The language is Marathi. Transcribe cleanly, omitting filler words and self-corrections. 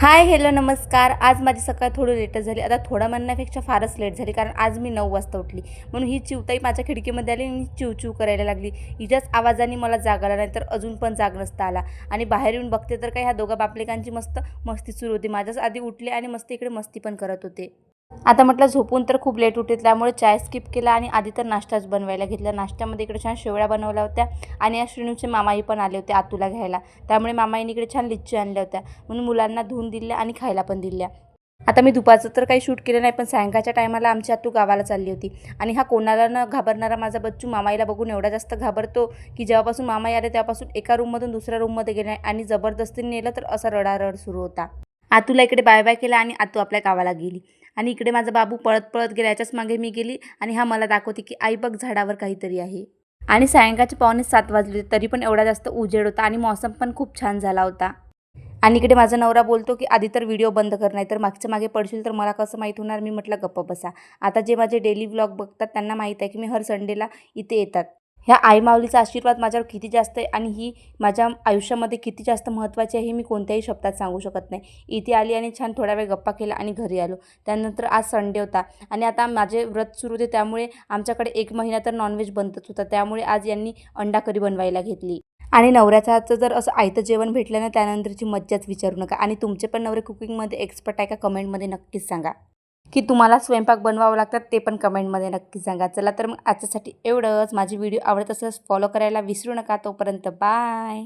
हाय हॅलो नमस्कार. आज माझी सकाळ थोडी लेटच झाली. आता थोडं म्हणण्यापेक्षा फारच लेट झाली, कारण आज मी 9 वाजता उठली. म्हणून ही चिवताई माझ्या खिडकीमध्ये आली आणि चिवचिव करायला लागली. हिच्याच आवाजाने मला जाग आला, नाही तर अजून पण जाग नसता आला. आणि बाहेर येऊन बघते तर काय ह्या दोघा बापलेकांची मस्त मस्ती सुरू होती. माझ्याच आधी उठले आणि मस्त इकडे मस्ती पण करत होते. आता म्हटलं झोपून तर खूप लेट उठले, त्यामुळे चाय स्किप केला आणि आधी तर नाश्ताच बनवायला घेतला. नाश्त्यामध्ये इकडे छान शेवळ्या बनवल्या होत्या आणि या श्रीनूचे मामाही पण आले होते आतूला घ्यायला. त्यामुळे मामाईने इकडे छान लिच्ची आणल्या होत्या, म्हणून मुलांना धुवून दिल्या आणि खायला पण दिल्या. आता मी दुपारचं तर काही शूट केलं नाही, पण सायंकाळच्या टायमाला आमची आतू गावाला चालली होती. आणि हा कोणाला न घाबरणारा माझा बच्चू मामाईला बघून एवढा जास्त घाबरतो की जेव्हापासून मामाई आले तेव्हापासून एका रूममधून दुसऱ्या रूममध्ये गेले आणि जबरदस्तीने नेलं तर असा रडारड सुरू होता. आतूला इकडे बाय बाय केला आणि आतू आपल्या गावाला गेली. आणि इकडे माझा बाबू पळत पळत गेला. याच्याच मागे मी गेली आणि हा मला दाखवते की आई बघ झाडावर काहीतरी आहे. आणि सायंकाळचे 6:45 वाजले तरी पण एवढा जास्त उजेड होता आणि मौसम पण खूप छान झाला होता. आणि इकडे माझा नवरा बोलतो की आधी तर व्हिडिओ बंद कर, नाही तर मागच्या मागे पडशील तर मला कसं माहीत होणार. मी म्हटलं गप्प बसा. आता जे माझे डेली व्लॉग बघतात त्यांना माहीत आहे की मी हर संडेला इथे येतात. ह्या आई माऊलीचा आशीर्वाद माझ्यावर किती जास्त आहे आणि ही माझ्या आयुष्यामध्ये किती जास्त महत्त्वाची आहे हे मी कोणत्याही शब्दात सांगू शकत नाही. इथे आली आणि छान थोडा वेळ गप्पा केला आणि घरी आलो. त्यानंतर आज संडे होता आणि आता माझे व्रत सुरू होते, त्यामुळे आमच्याकडे 1 महिना तर नॉनव्हेज बनतच होता. त्यामुळे आज यांनी अंडा करी बनवायला घेतली. आणि नवऱ्याच्या हातचं जर असं आयतं जेवण भेटलं ना, त्यानंतरची मज्जाच विचारू नका. आणि तुमचे पण नवरे कुकिंगमध्ये एक्सपर्ट आहे का, कमेंटमध्ये नक्कीच सांगा. की तुम्हाला स्वयंपाक बनवावं लागतात ते पण कमेंटमध्ये नक्की सांगा. चला तर मग आजच्यासाठी एवढंच. माझी व्हिडिओ आवडत असेल फॉलो करायला विसरू नका. तोपर्यंत बाय.